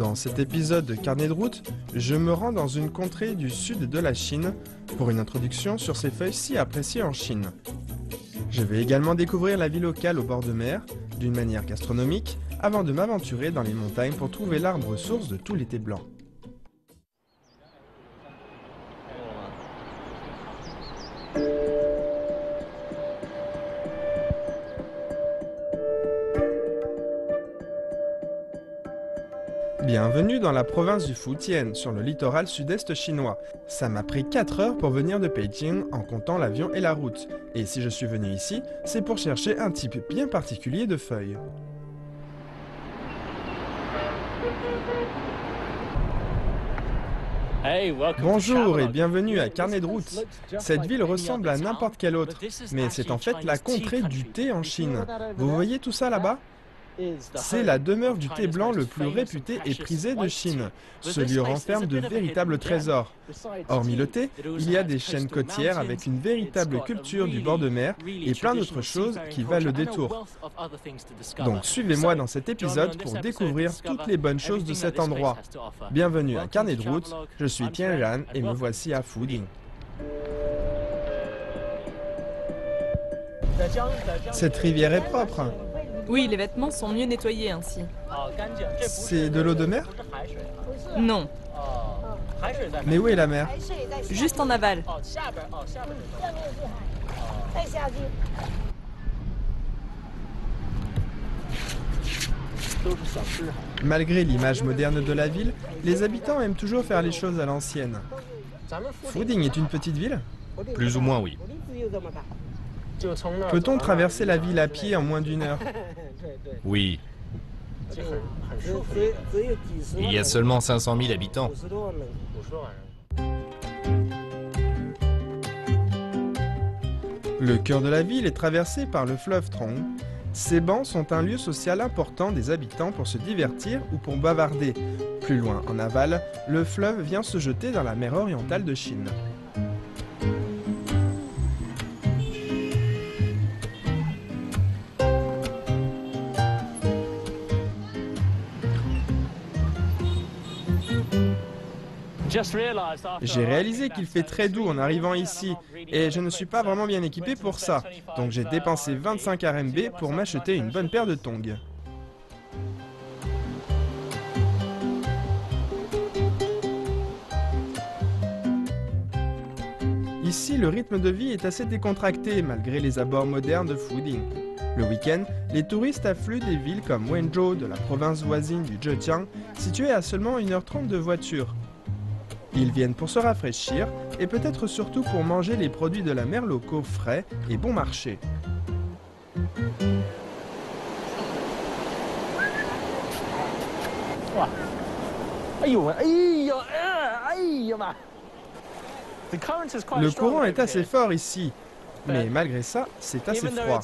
Dans cet épisode de Carnet de route, je me rends dans une contrée du sud de la Chine pour une introduction sur ces feuilles si appréciées en Chine. Je vais également découvrir la vie locale au bord de mer, d'une manière gastronomique, avant de m'aventurer dans les montagnes pour trouver l'arbre source de tout l'été blanc. Bienvenue dans la province du Fujian, sur le littoral sud-est chinois. Ça m'a pris 4 heures pour venir de Beijing en comptant l'avion et la route. Et si je suis venu ici, c'est pour chercher un type bien particulier de feuilles. Bonjour et bienvenue à Carnet de route. Cette ville ressemble à n'importe quelle autre, mais c'est en fait la contrée du thé en Chine. Vous voyez tout ça là-bas ? C'est la demeure du thé blanc le plus réputé et prisé de Chine. Ce lieu renferme de véritables trésors. Hormis le thé, il y a des chaînes côtières avec une véritable culture du bord de mer et plein d'autres choses qui valent le détour. Donc suivez-moi dans cet épisode pour découvrir toutes les bonnes choses de cet endroit. Bienvenue à Carnet de route, je suis Tianran et me voici à Fuding. Cette rivière est propre. Oui, les vêtements sont mieux nettoyés ainsi. C'est de l'eau de mer? Non, Mais où est la mer? juste en aval. Malgré l'image moderne de la ville, les habitants aiment toujours faire les choses à l'ancienne. Fuding est une petite ville? Plus ou moins, oui. Peut-on traverser la ville à pied en moins d'1 heure? Oui. Il y a seulement 500 000 habitants. Le cœur de la ville est traversé par le fleuve Trong. Ces bancs sont un lieu social important des habitants pour se divertir ou pour bavarder. Plus loin, en aval, le fleuve vient se jeter dans la mer orientale de Chine. J'ai réalisé qu'il fait très doux en arrivant ici, et je ne suis pas vraiment bien équipé pour ça, donc j'ai dépensé 25 RMB pour m'acheter une bonne paire de tongs. Ici, le rythme de vie est assez décontracté malgré les abords modernes de Fuding. Le week-end, les touristes affluent des villes comme Wenzhou de la province voisine du Zhejiang, située à seulement 1h30 de voiture. Ils viennent pour se rafraîchir et peut-être surtout pour manger les produits de la mer locaux frais et bon marché. Le courant est assez fort ici, mais malgré ça, c'est assez froid.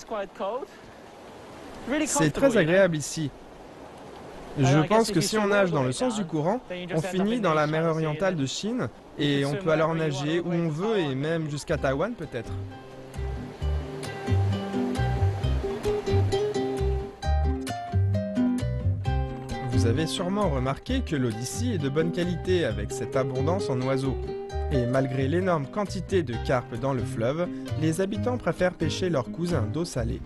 C'est très agréable ici. Je pense que si on nage dans le sens du courant, on finit dans la mer orientale de Chine et on peut alors nager où on veut et même jusqu'à Taïwan peut-être. Vous avez sûrement remarqué que l'eau d'ici est de bonne qualité avec cette abondance en oiseaux. Et malgré l'énorme quantité de carpes dans le fleuve, les habitants préfèrent pêcher leurs cousins d'eau salée.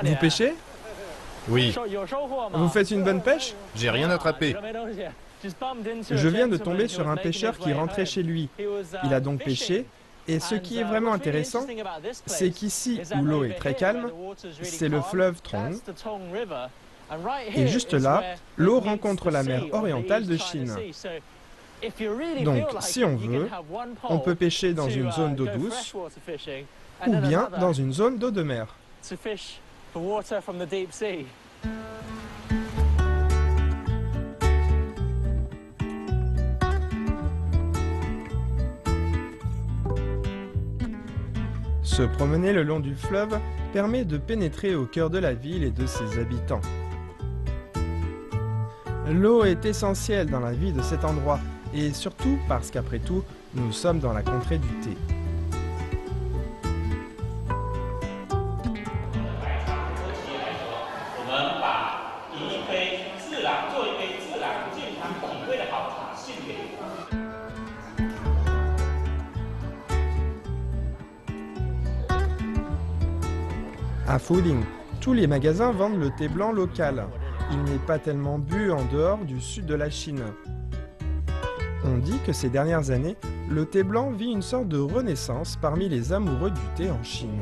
Vous pêchez? Oui. Vous faites une bonne pêche? J'ai rien attrapé. Je viens de tomber sur un pêcheur qui rentrait chez lui. Il a donc pêché, et ce qui est vraiment intéressant, c'est qu'ici, où l'eau est très calme, c'est le fleuve Trong, et juste là, l'eau rencontre la mer orientale de Chine. Donc, si on veut, on peut pêcher dans une zone d'eau douce, ou bien dans une zone d'eau de mer. Se promener le long du fleuve permet de pénétrer au cœur de la ville et de ses habitants. L'eau est essentielle dans la vie de cet endroit, et surtout parce qu'après tout, nous sommes dans la contrée du thé. À Fuling, tous les magasins vendent le thé blanc local. Il n'est pas tellement bu en dehors du sud de la Chine. On dit que ces dernières années, le thé blanc vit une sorte de renaissance parmi les amoureux du thé en Chine.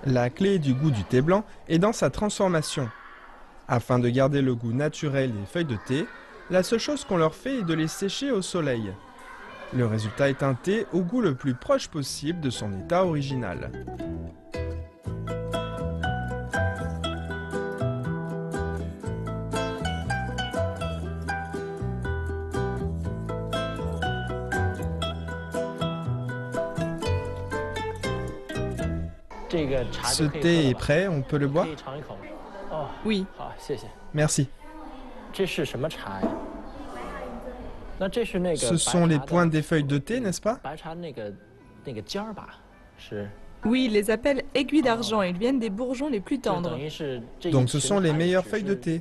La clé du goût du thé blanc est dans sa transformation. Afin de garder le goût naturel des feuilles de thé, la seule chose qu'on leur fait est de les sécher au soleil. Le résultat est un thé au goût le plus proche possible de son état original. Ce thé est prêt, on peut le boire? Oui. Merci. Ce sont les pointes des feuilles de thé, n'est-ce pas? Oui, ils les appellent aiguilles d'argent et ils viennent des bourgeons les plus tendres. Donc ce sont les meilleures feuilles de thé.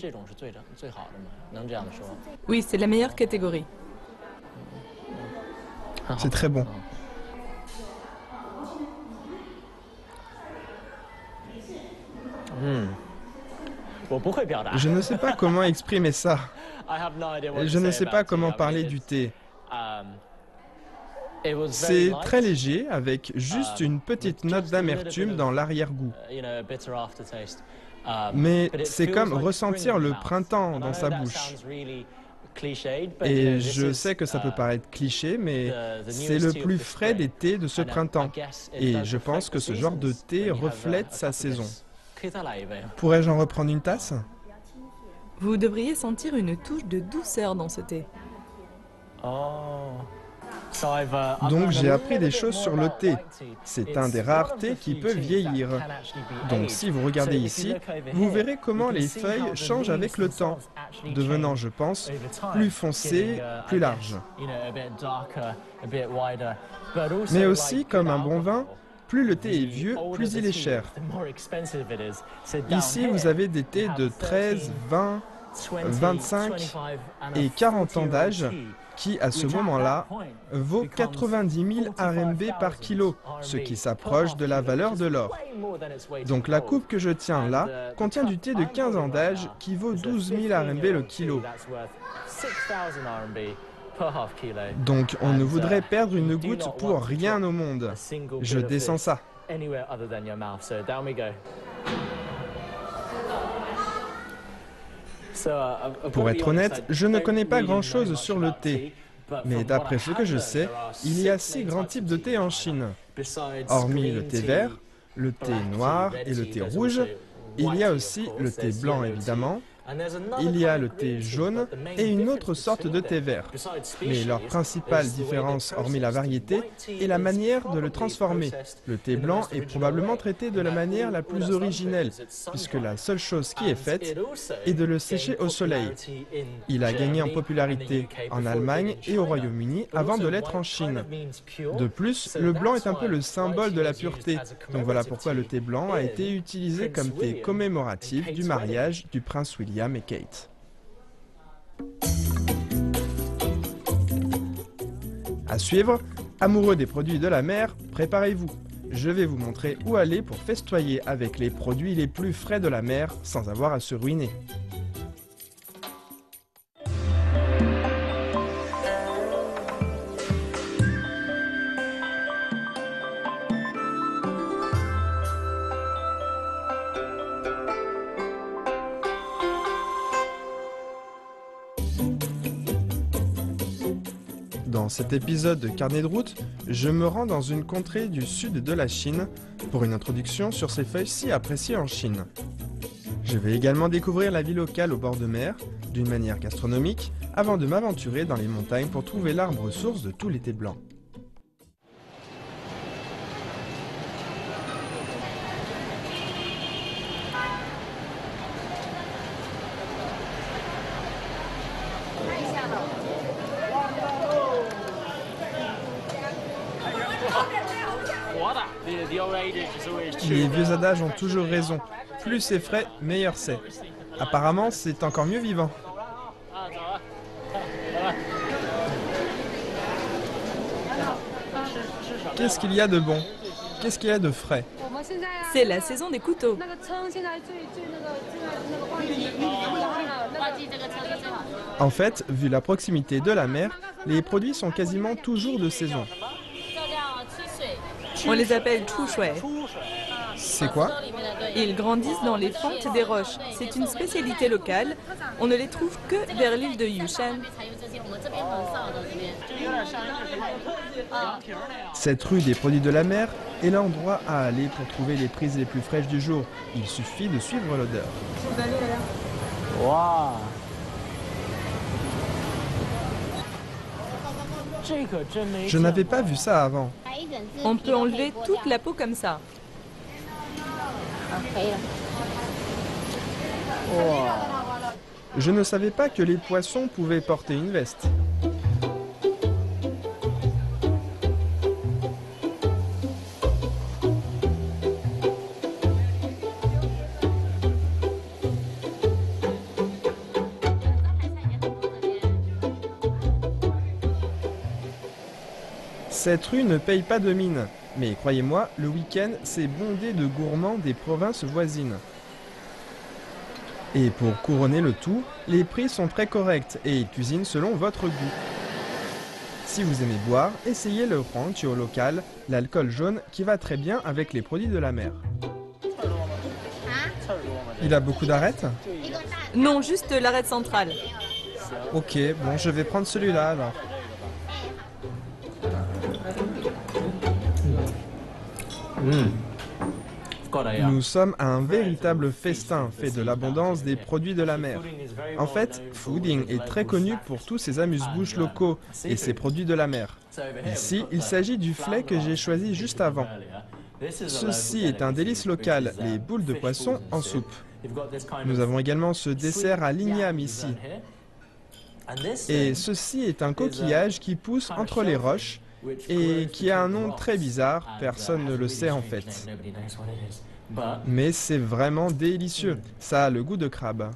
Oui, c'est la meilleure catégorie. C'est très bon. Je ne sais pas comment exprimer ça. Je ne sais pas comment parler du thé. C'est très léger, avec juste une petite note d'amertume dans l'arrière-goût. Mais c'est comme ressentir le printemps dans sa bouche. Et je sais que ça peut paraître cliché, mais c'est le plus frais des thés de ce printemps. Et je pense que ce genre de thé reflète sa saison. Pourrais-je en reprendre une tasse? Vous devriez sentir une touche de douceur dans ce thé. Donc j'ai appris des choses sur le thé. C'est un des rares thés qui peut vieillir. Donc si vous regardez ici, vous verrez comment les feuilles changent avec le temps, devenant, je pense, plus foncées, plus larges. Mais aussi, comme un bon vin, plus le thé est vieux, plus il est cher. Ici, vous avez des thés de 13, 20, 25 et 40 ans d'âge qui, à ce moment-là, vaut 90 000 RMB par kilo, ce qui s'approche de la valeur de l'or. Donc la coupe que je tiens là contient du thé de 15 ans d'âge qui vaut 12 000 RMB le kilo. Donc on ne voudrait perdre une goutte pour rien au monde. Je descends ça. Pour être honnête, je ne connais pas grand-chose sur le thé. Mais d'après ce que je sais, il y a 6 grands types de thé en Chine. Hormis le thé vert, le thé noir et le thé rouge, il y a aussi le thé blanc évidemment, il y a le thé jaune et une autre sorte de thé vert. Mais leur principale différence, hormis la variété, est la manière de le transformer. Le thé blanc est probablement traité de la manière la plus originelle, puisque la seule chose qui est faite est de le sécher au soleil. Il a gagné en popularité en Allemagne et au Royaume-Uni avant de l'être en Chine. De plus, le blanc est un peu le symbole de la pureté, donc voilà pourquoi le thé blanc a été utilisé comme thé commémoratif du mariage du prince William et Kate. À suivre, amoureux des produits de la mer, préparez-vous. Je vais vous montrer où aller pour festoyer avec les produits les plus frais de la mer sans avoir à se ruiner. Dans cet épisode de Carnet de route, je me rends dans une contrée du sud de la Chine pour une introduction sur ces feuilles si appréciées en Chine. Je vais également découvrir la vie locale au bord de mer, d'une manière gastronomique, avant de m'aventurer dans les montagnes pour trouver l'arbre source de tous les thés blancs. Les vieux adages ont toujours raison. Plus c'est frais, meilleur c'est. Apparemment, c'est encore mieux vivant. Qu'est-ce qu'il y a de bon? Qu'est-ce qu'il y a de frais? C'est la saison des couteaux. En fait, vu la proximité de la mer, les produits sont quasiment toujours de saison. On les appelle chushui. C'est quoi? Ils grandissent dans les fentes des roches. C'est une spécialité locale. On ne les trouve que vers l'île de Yushan. Cette rue des produits de la mer est l'endroit à aller pour trouver les prises les plus fraîches du jour. Il suffit de suivre l'odeur. Wow. Je n'avais pas vu ça avant. On peut enlever toute la peau comme ça. Je ne savais pas que les poissons pouvaient porter une veste. Cette rue ne paye pas de mine, mais croyez-moi, le week-end, c'est bondé de gourmands des provinces voisines. Et pour couronner le tout, les prix sont très corrects et ils cuisinent selon votre goût. Si vous aimez boire, essayez le Huangqiu local, l'alcool jaune qui va très bien avec les produits de la mer. Il a beaucoup d'arêtes? Non, juste l'arête centrale. Ok, bon, je vais prendre celui-là alors. Nous sommes à un véritable festin fait de l'abondance des produits de la mer. En fait, Fuding est très connu pour tous ses amuse-bouches locaux et ses produits de la mer. Ici, il s'agit du filet que j'ai choisi juste avant. Ceci est un délice local, les boules de poisson en soupe. Nous avons également ce dessert à l'igname ici. Et ceci est un coquillage qui pousse entre les roches et qui a un nom très bizarre, personne ne le sait en fait. Mais c'est vraiment délicieux, ça a le goût de crabe.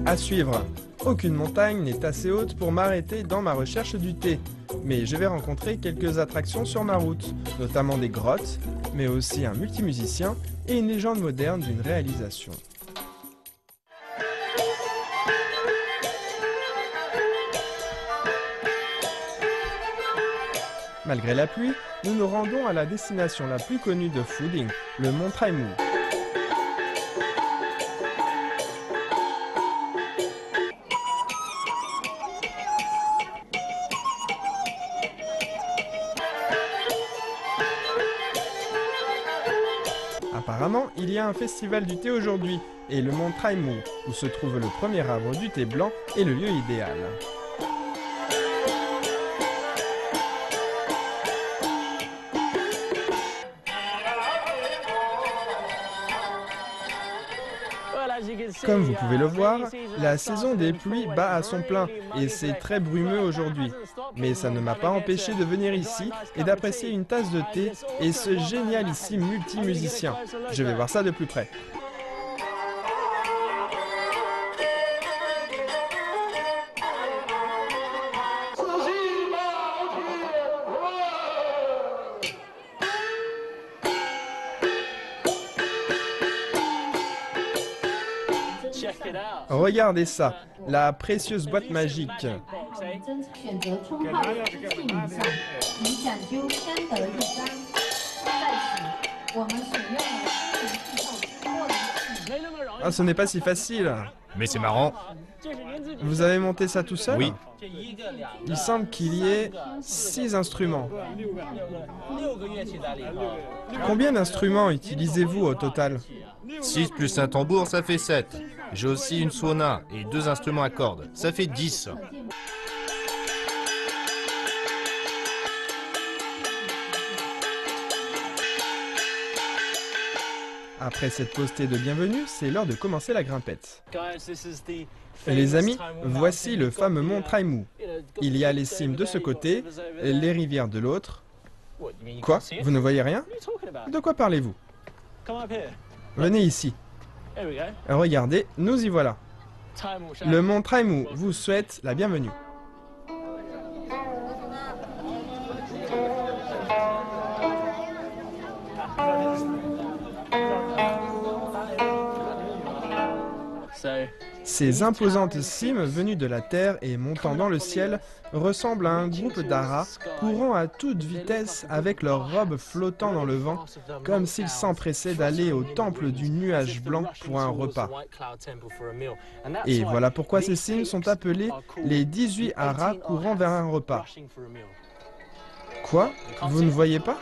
À suivre. Aucune montagne n'est assez haute pour m'arrêter dans ma recherche du thé. Mais je vais rencontrer quelques attractions sur ma route, notamment des grottes, mais aussi un multimusicien et une légende moderne d'une réalisation. Malgré la pluie, nous nous rendons à la destination la plus connue de Fuding, le mont Traimu. Apparemment, il y a un festival du thé aujourd'hui, et le mont Traimu, où se trouve le premier arbre du thé blanc, est le lieu idéal. Comme vous pouvez le voir, la saison des pluies bat à son plein et c'est très brumeux aujourd'hui. Mais ça ne m'a pas empêché de venir ici et d'apprécier une tasse de thé et ce génialissime multimusicien. Je vais voir ça de plus près. Regardez ça, la précieuse boîte magique. Ah, ce n'est pas si facile. Mais c'est marrant. Vous avez monté ça tout seul? Oui. Il semble qu'il y ait 6 instruments. Combien d'instruments utilisez-vous au total? 6 plus un tambour, ça fait 7. J'ai aussi une suona et 2 instruments à cordes. Ça fait 10. Après cette pause thé de bienvenue, c'est l'heure de commencer la grimpette. Les amis, voici le fameux mont Traimu. Il y a les cimes de ce côté, les rivières de l'autre. Quoi? Vous ne voyez rien? De quoi parlez-vous? Venez ici. Regardez, nous y voilà. Le mont Traimu vous souhaite la bienvenue. Ces imposantes cimes venues de la terre et montant dans le ciel ressemblent à un groupe d'aras courant à toute vitesse avec leurs robes flottant dans le vent, comme s'ils s'empressaient d'aller au temple du nuage blanc pour un repas. Et voilà pourquoi ces cimes sont appelées les 18 aras courant vers un repas. Quoi? Vous ne voyez pas?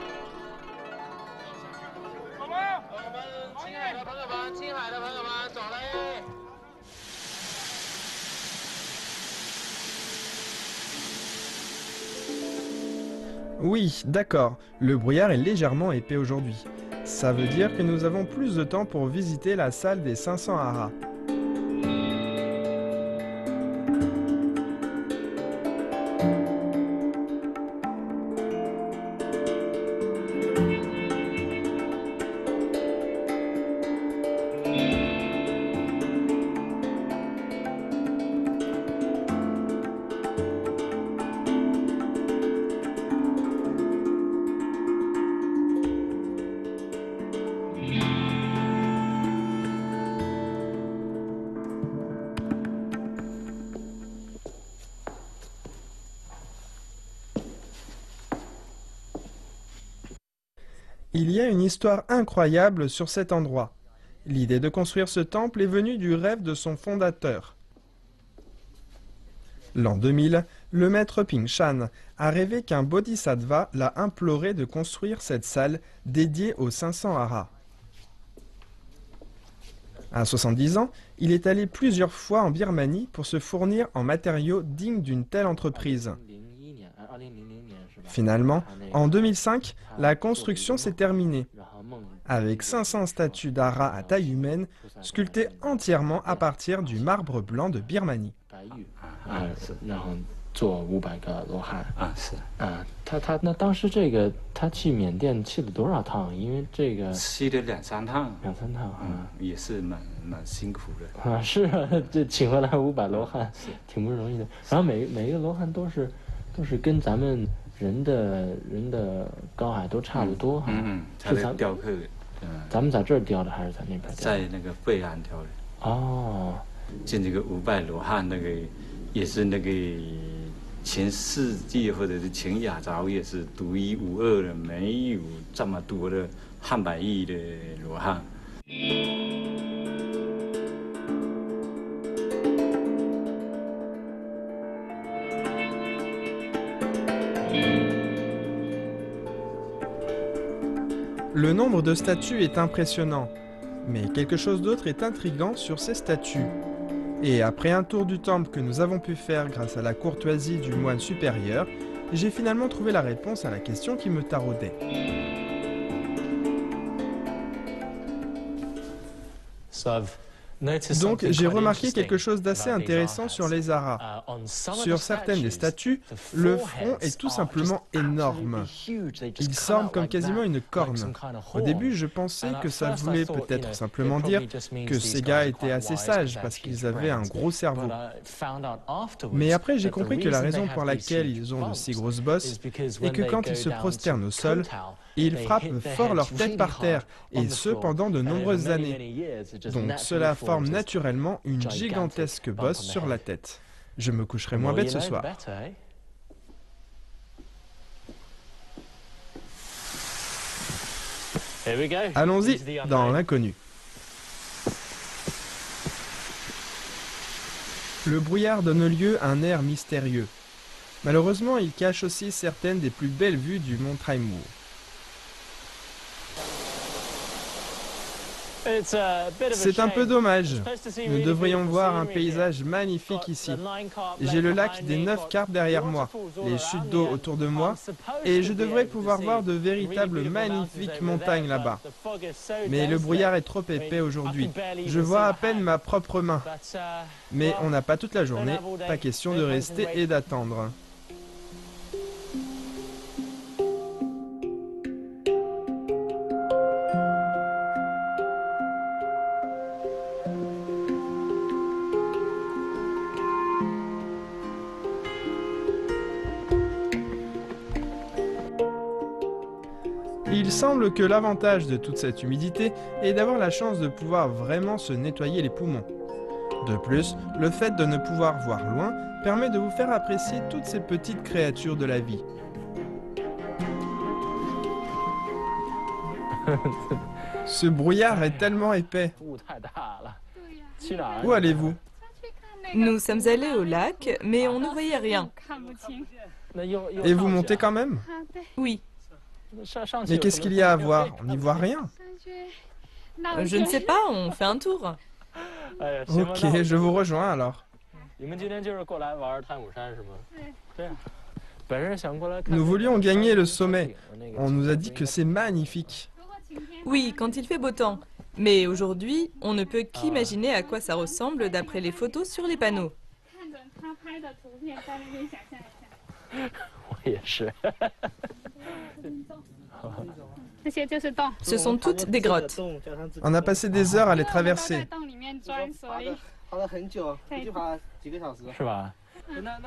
Oui, d'accord, le brouillard est légèrement épais aujourd'hui. Ça veut dire que nous avons plus de temps pour visiter la salle des 500 aras. Il y a une histoire incroyable sur cet endroit. L'idée de construire ce temple est venue du rêve de son fondateur. L'an 2000, le maître Ping Shan a rêvé qu'un bodhisattva l'a imploré de construire cette salle dédiée aux 500 aras. À 70 ans, il est allé plusieurs fois en Birmanie pour se fournir en matériaux dignes d'une telle entreprise. Finalement, en 2005, la construction s'est terminée, avec 500 statues d'Ara à taille humaine, sculptées entièrement à partir du marbre blanc de Birmanie. 做500个罗汉是他那当时这个他去缅甸去了多少趟？因为这个去了2-3趟，2-3趟，也是蛮辛苦的是啊，这请回来500罗汉，挺不容易的。然后每一个罗汉都是跟咱们人的高海都差不多哈。他的雕刻，咱们在这儿雕的还是在那边雕的？在那个贝岸雕的。哦，建这个500罗汉那个也是那个。 全世界或者是全亚洲也是独一无二的，没有这么多的汉百亿的罗汉。Le nombre de statues est impressionnant, mais quelque chose d'autre est intriguant sur ces statues. Et après un tour du temple que nous avons pu faire grâce à la courtoisie du moine supérieur, j'ai finalement trouvé la réponse à la question qui me taraudait. Donc j'ai remarqué quelque chose d'assez intéressant sur les aras. Sur certaines des statues, le front est tout simplement énorme. Il semble comme quasiment une corne. Au début, je pensais que ça voulait peut-être simplement dire que ces gars étaient assez sages parce qu'ils avaient un gros cerveau. Mais après, j'ai compris que la raison pour laquelle ils ont de si grosses bosses est que quand ils se prosternent au sol, ils frappent fort leur tête par terre, et ce pendant de nombreuses années. Donc cela forme naturellement une gigantesque bosse sur la tête. Je me coucherai moins bête ce soir. Allons-y, dans l'inconnu. Le brouillard donne lieu à un air mystérieux. Malheureusement, il cache aussi certaines des plus belles vues du mont Taimur. C'est un peu dommage. Nous devrions voir un paysage magnifique ici. J'ai le lac des 9 carpes derrière moi, les chutes d'eau autour de moi, et je devrais pouvoir voir de véritables magnifiques montagnes là-bas. Mais le brouillard est trop épais aujourd'hui. Je vois à peine ma propre main. Mais on n'a pas toute la journée, pas question de rester et d'attendre. Il semble que l'avantage de toute cette humidité est d'avoir la chance de pouvoir vraiment se nettoyer les poumons. De plus, le fait de ne pouvoir voir loin permet de vous faire apprécier toutes ces petites créatures de la vie. Ce brouillard est tellement épais. Où allez-vous? Nous sommes allés au lac, mais on ne voyait rien. Et vous montez quand même? Oui. Mais qu'est-ce qu'il y a à voir? On n'y voit rien. Je ne sais pas, on fait un tour. Ok, je vous rejoins alors. Nous voulions gagner le sommet. On nous a dit que c'est magnifique. Oui, quand il fait beau temps. Mais aujourd'hui, on ne peut qu'imaginer à quoi ça ressemble d'après les photos sur les panneaux. Ce sont toutes des grottes. On a passé des heures à les traverser.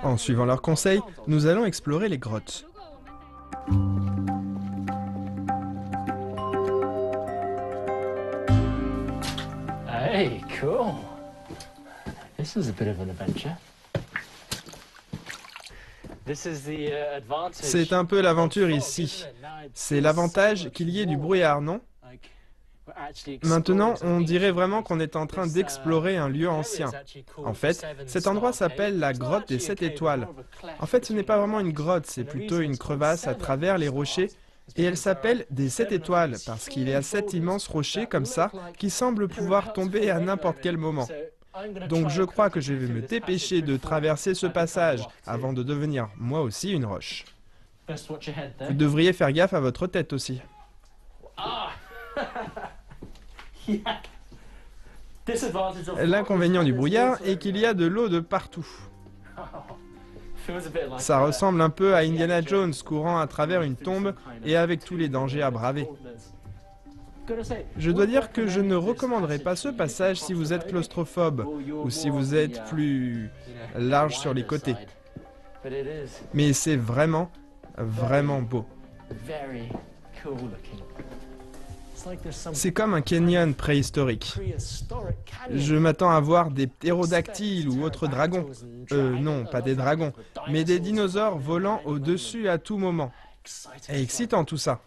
En suivant leurs conseils, nous allons explorer les grottes. Hey, cool. This is a bit of an adventure. C'est un peu l'aventure ici. C'est l'avantage qu'il y ait du brouillard, non? Maintenant, on dirait vraiment qu'on est en train d'explorer un lieu ancien. En fait, cet endroit s'appelle la grotte des 7 étoiles. En fait, ce n'est pas vraiment une grotte, c'est plutôt une crevasse à travers les rochers. Et elle s'appelle des 7 étoiles parce qu'il y a 7 immenses rochers comme ça qui semblent pouvoir tomber à n'importe quel moment. Donc je crois que je vais me dépêcher de traverser ce passage avant de devenir moi aussi une roche. Vous devriez faire gaffe à votre tête aussi. L'inconvénient du brouillard est qu'il y a de l'eau de partout. Ça ressemble un peu à Indiana Jones courant à travers une tombe et avec tous les dangers à braver. Je dois dire que je ne recommanderais pas ce passage si vous êtes claustrophobe ou si vous êtes plus large sur les côtés. Mais c'est vraiment, vraiment beau. C'est comme un canyon préhistorique. Je m'attends à voir des ptérodactyles ou autres dragons. Non, pas des dragons, mais des dinosaures volant au-dessus à tout moment. Et excitant tout ça.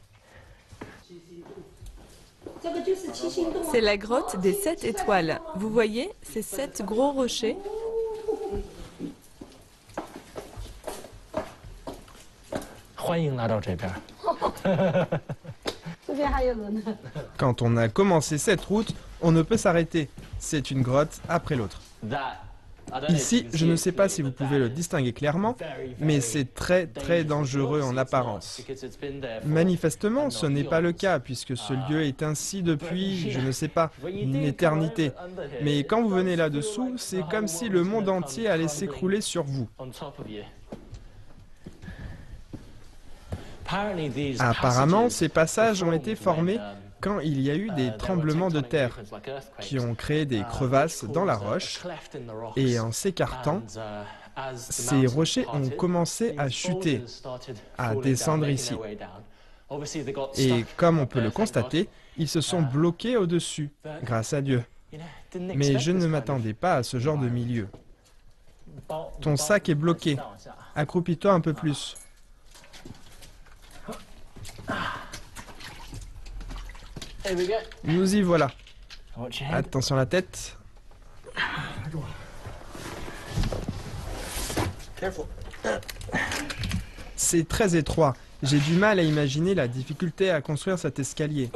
C'est la grotte des 7 étoiles. Vous voyez ces 7 gros rochers? Quand on a commencé cette route, on ne peut s'arrêter. C'est une grotte après l'autre. Ici, je ne sais pas si vous pouvez le distinguer clairement, mais c'est très très dangereux en apparence. Manifestement, ce n'est pas le cas, puisque ce lieu est ainsi depuis, je ne sais pas, une éternité. Mais quand vous venez là-dessous, c'est comme si le monde entier allait s'écrouler sur vous. Apparemment, ces passages ont été formés quand il y a eu des tremblements de terre qui ont créé des crevasses dans la roche et en s'écartant, ces rochers ont commencé à chuter, à descendre ici. Et comme on peut le constater, ils se sont bloqués au-dessus, grâce à Dieu. Mais je ne m'attendais pas à ce genre de milieu. Ton sac est bloqué. Accroupis-toi un peu plus. Nous y voilà. Attention à la tête. C'est très étroit. J'ai du mal à imaginer la difficulté à construire cet escalier.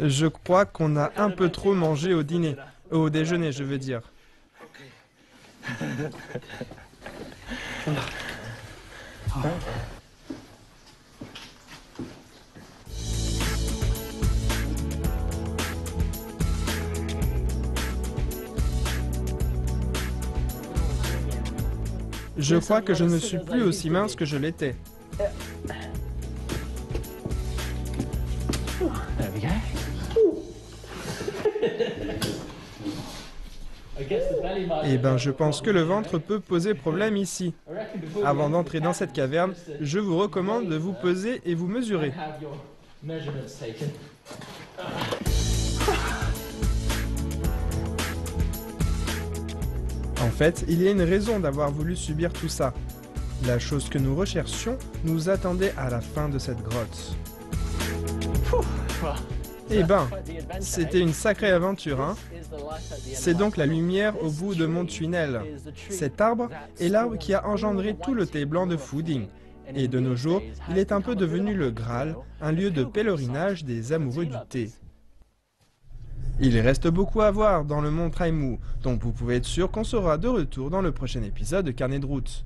Je crois qu'on a un peu trop mangé au dîner. Au déjeuner, je veux dire. Je crois que je ne suis plus aussi mince que je l'étais. Eh ben, je pense que le ventre peut poser problème ici. Avant d'entrer dans cette caverne, je vous recommande de vous peser et vous mesurer. En fait, il y a une raison d'avoir voulu subir tout ça. La chose que nous recherchions nous attendait à la fin de cette grotte. Eh ben, c'était une sacrée aventure, hein? C'est donc la lumière au bout de mon tunnel. Cet arbre est l'arbre qui a engendré tout le thé blanc de Fuding. Et de nos jours, il est un peu devenu le Graal, un lieu de pèlerinage des amoureux du thé. Il reste beaucoup à voir dans le mont Traimu, donc vous pouvez être sûr qu'on sera de retour dans le prochain épisode de Carnet de route.